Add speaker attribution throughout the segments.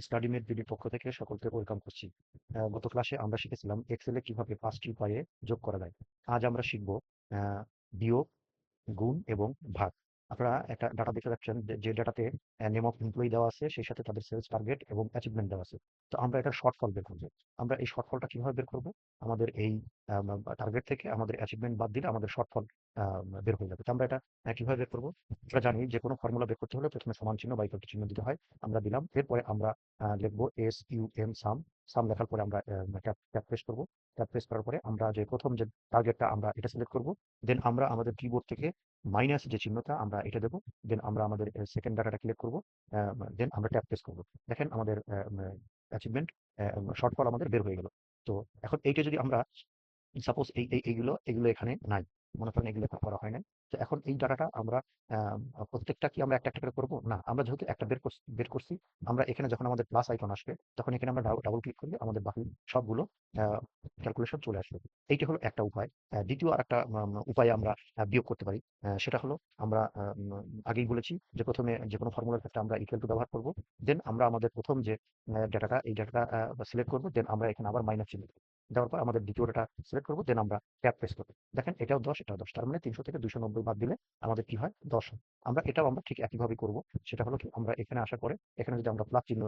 Speaker 1: Study মেট বিডির পক্ষ থেকে সকলকে ওয়েলকাম করছি। গত ক্লাসে আমরা শিখেছিলাম এক্সেলে কিভাবে 5টি উপায়ে যোগ করা যায়। আজ আমরা শিখব বিয়োগ, গুণ এবং ভাগ। আপনারা একটা ডাটা দেখতে পাচ্ছেন যে ডাটাতে নেম অফ এমপ্লয়ি দেওয়া আছে, সেই সাথে তাদের সেলস টার্গেট এবং অ্যাচিভমেন্ট দেওয়া আছে। তো আমরা এটার শর্টফল বের করব। আমরা এই শর্টফলটা কিভাবে বের করব? আমাদের এই টার্গেট থেকে আমাদের অ্যাচিভমেন্ট বাদ দিলে আমাদের শর্টফল বের হয়ে যাবে। তো আমরা এটা কিভাবে বের করব? আমরা জানি যে কোনো ফর্মুলা বের করতে হলে প্রথমে সমান চিহ্ন বা ইকুয়াল টু চিহ্ন দিতে হয়। আমরা দিলাম। এরপরে আমরা লিখব SUM সাম। সাম লেখার পরে আমরা ট্যাব প্রেস করব। ট্যাব প্রেস করার পরে আমরা যে প্রথম যে টার্গেটটা আমরা এটা সিলেক্ট করব। দেন আমরা আমাদের কিবোর্ড থেকে মাইনাস যে চিহ্নটা আমরা এটা দেবো। দেন আমরা আমাদের সেকেন্ড ডাটাটা ক্লিক করব। দেন আমরা ট্যাব প্রেস করব। দেখেন আমাদের অ্যাচিভমেন্ট শর্টফল আমাদের বের হয়ে গেল। তো এখন এইটা যদি আমরা সাপোজ এইগুলো এখানে নাই। মনে করেন এগুলো এখন করা হয় নাই। তো এখন এই ডাটাটা আমরা প্রত্যেকটা কি আমরা একটা করে করব? না। আমরা যেহেতু একটা বের করছি, আমরা এখানে যখন আমাদের প্লাস আইকন আসবে, তখন এখানে আমরা ডাবল ক্লিক করলে আমাদের বাকি সবগুলো ক্যালকুলেশন চলে আসবে। এইটা হলো একটা উপায়। দ্বিতীয় আরেকটা উপায়ে আমরা বিয়োগ করতে পারি। সেটা হলো আমরা আগেই বলেছি যে প্রথমে যেকোনো ফর্মুলার ক্ষেত্রে আমরা ইকুয়াল টু ব্যবহার করব। দেন আমরা আমাদের প্রথম যে এই ডাটাটা সিলেক্ট করব। দেন আমরা এখানে আবার মাইনাস চিহ্ন দেওয়ার পর আমাদের দ্বিতীয় ডাটা সিলেক্ট করব। দেন আমরা ট্যাব প্রেস করব। দেখেন এটাও 10, এটাও 10। তার মানে 300 থেকে 290 বাদ দিলে আমাদের কি হয়? 10 হয়। আমরা ঠিক একইভাবেই করব। সেটা হলো কি, আমরা এখানে আসার পরে এখানে যদি আমরা প্লাস চিহ্ন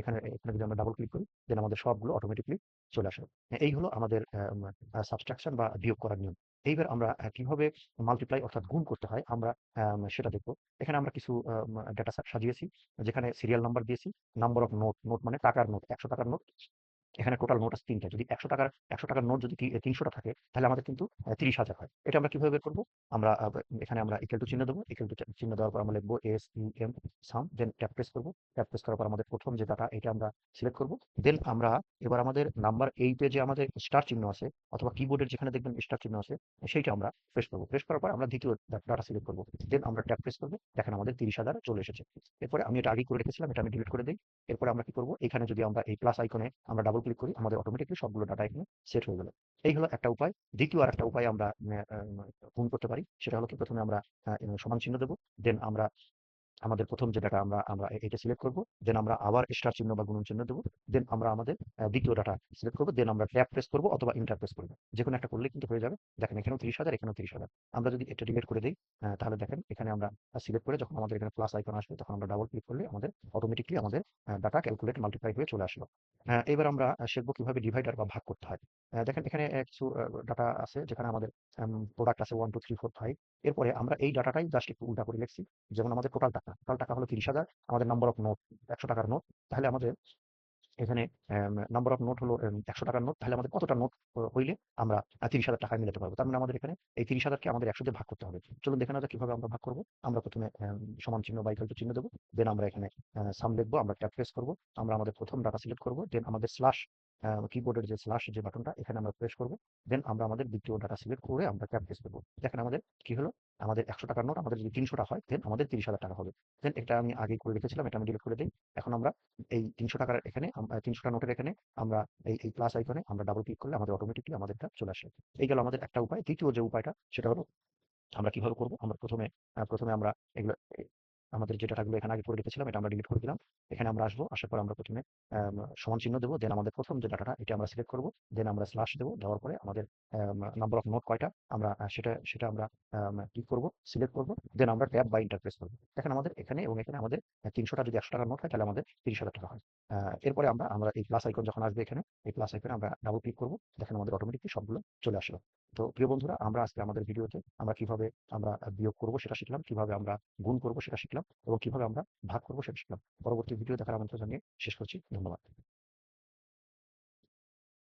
Speaker 1: এখানে এখানে যদি আমরা ডাবল ক্লিক করি, দেন আমাদের সবগুলো অটোমেটিক্যালি চলে আসে। এই হলো আমাদের সাবট্রাকশন বা বিয়োগ করার নিয়ম। এইবার আমরা কিভাবে মাল্টিপ্লাই অর্থাৎ গুণ করতে হয় আমরা সেটা দেখব। এখানে আমরা কিছু ডেটা সাজিয়েছি, যেখানে সিরিয়াল নাম্বার দিয়েছি, নাম্বার অফ নোট, নোট মানে টাকার নোট, 100 টাকার নোট। এখানে টোটাল নোট আছে ৩ টা। যদি ১০০ টাকার নোট যদি ৩০০ টা থাকে, তাহলে আমাদের কিন্তু ৩০,০০০ হয়। এটা আমরা কিভাবে বের করব? আমরা এখানে আমরা ইকুয়াল টু চিহ্ন দেবো। ইকুয়াল টু চিহ্ন দেওয়ার পর আমরা লিখব SUM সাম। দেন ট্যাব প্রেস করব। ট্যাব প্রেস করার পর আমাদের প্রথম যে ডাটা এটা আমরা সিলেক্ট করব। দেন আমরা এবার আমাদের নাম্বার 8 এ যে আমাদের স্টার চিহ্ন আছে, অথবা কিবোর্ডের যেখানে দেখবেন স্টার চিহ্ন আছে, সেইটা আমরা প্রেস করব। প্রেস করার পর আমরা দ্বিতীয় ডাটা সিলেক্ট করব। দেন আমরা ট্যাব প্রেস করব। দেখেন আমাদের ৩০,০০০ চলে এসেছে। এরপরে আমি এটা আগেই করে রেখেছিলাম, এটা আমি ডিলিট করে দেই। এরপরে আমরা কি করব? এখানে যদি আমরা এই প্লাস আইকনে আমরা ডাবল ক্লিক করি, আমাদের অটোমেটিক্যালি সবগুলো ডাটা এখানে সেট হয়ে গেল। এই হলো একটা উপায়। দ্বিতীয় আরেকটা উপায় আমরা গুণ করতে পারি। সেটা হলো কি, প্রথমে আমরা সমান চিহ্ন দেব। দেন আমরা আমাদের প্রথম যে ডাটা আমরা আমরা এটা সিলেক্ট করব। দেন আমরা আবার স্টার চিহ্ন বা গুণন চিহ্ন দেব। দেন আমরা আমাদের দ্বিতীয় ডাটা সিলেক্ট করব। দেন আমরা ট্যাব প্রেস করব অথবা এন্টার প্রেস করব। যেকোনো একটা করলে কিন্তু হয়ে যাবে। দেখেন এখানেও ৩০,০০০, এখানেও ৩০,০০০। আমরা যদি এটা ডিলিট করে দেই, তাহলে দেখেন এখানে আমরা সিলেক্ট করে যখন আমাদের এখানে প্লাস আইকন আসবে, তখন আমরা ডাবল ক্লিক করলে আমাদের অটোমেটিক্যালি আমাদের ডাটা ক্যালকুলেট মাল্টিপ্লাই হয়ে চলে আসলো। এবার আমরা শিখব কিভাবে ডিভাইডার বা ভাগ করতে হয়। দেখেন এখানে কিছু ডাটা আছে, যেখানে আমাদের প্রোডাক্ট আছে 1 2 3 4 5। এরপরে আমরা এই ডাটাটাই জাস্ট একটু উল্টা করে লিখছি। যেমন আমাদের টোটাল টাকা হলো ৩০,০০০, আমাদের নাম্বার অফ নোট ১০০ টাকার নোট। তাহলে আমাদের এখানে নাম্বার অফ নোট হলো ১০০ টাকার নোট। তাহলে আমাদের কতটা নোট হইলে আমরা ৩০,০০০ টাকায় মিলাতে পারবো? তার মানে আমাদের এখানে এই ৩০,০০০ কে আমাদের ১০০ দিয়ে ভাগ করতে হবে। চলুন দেখে নেওয়া যাক কিভাবে আমরা ভাগ করব। আমরা প্রথমে সমান চিহ্ন বা ইকুয়াল টু চিহ্ন দেব। দেন আমরা এখানে সাম লিখবো, আমরা ট্যাব প্রেস করব। আমরা আমাদের প্রথম ডাটা সিলেক্ট করব। দেন আমাদের স্ল্যাশ কিবোর্ডের যে স্ল্যাশ যে বাটনটা, এখানে আমরা প্রেস করব। দেন আমরা আমাদের দ্বিতীয় ডাটা সিলেক্ট করে আমরা ট্যাব প্রেস করব। দেখেন আমাদের কি হলো? আমাদের ১০০ টাকার নোট আমাদের যদি ৩০০ টা হয়, দেন আমাদের ৩০,০০০ টাকা হবে। দেন এটা আমি আগেই করে রেখেছিলাম, এটা আমি ডিলিট করে দেই। এখন আমরা এই ৩০০ টাকার এখানে ৩০০ টা নোটের এখানে আমরা এই প্লাস আইকনে আমরা ডাবল ক্লিক করলে আমাদের অটোমেটিক্যালি আমাদেরটা চলে আসে। এই গেল আমাদের একটা উপায়। দ্বিতীয় যে উপায়টা, সেটা হলো আমরা কিভাবে করব? আমরা প্রথমে আমরা এগুলো আমাদের যে ডাটাগুলো এখানে আগে করে রেখেছিলাম, এটা আমরা ডিলিট করে দিলাম। এখানে আমরা আসবো। আসার পর আমরা প্রথমে সমান চিহ্ন দেব। দেন আমাদের প্রথম যে ডাটাটা এটা আমরা সিলেক্ট করব। দেন আমরা স্ল্যাশ দেব। দেওয়ার পরে আমাদের নাম্বার অফ নোট কয়টা আমরা সেটা আমরা ক্লিক করব, সিলেক্ট করব। দেন আমরা ট্যাব বা এন্টার প্রেস করব। দেখেন আমাদের এখানে এবং এখানে আমাদের ৩০০ টা যদি ১০০ টাকার নোট হয়, তাহলে আমাদের ৩০,০০০ টাকা হয়। এরপরে আমরা এই প্লাস আইকন যখন আসবে এখানে, এই প্লাস আইকনে আমরা ডাবল ক্লিক করব। দেখেন আমাদের অটোমেটিক্যালি সবগুলো চলে আসলো। তো প্রিয় বন্ধুরা, আমরা আজকে আমাদের ভিডিওতে আমরা কিভাবে আমরা বিয়োগ করব সেটা শিখলাম, কিভাবে আমরা গুণ করব সেটা শিখলাম, এবং কিভাবে আমরা ভাগ করব সেটা শিখলাম। পরবর্তী ভিডিও দেখার আমন্ত্রণ জানিয়ে শেষ করছি। ধন্যবাদ।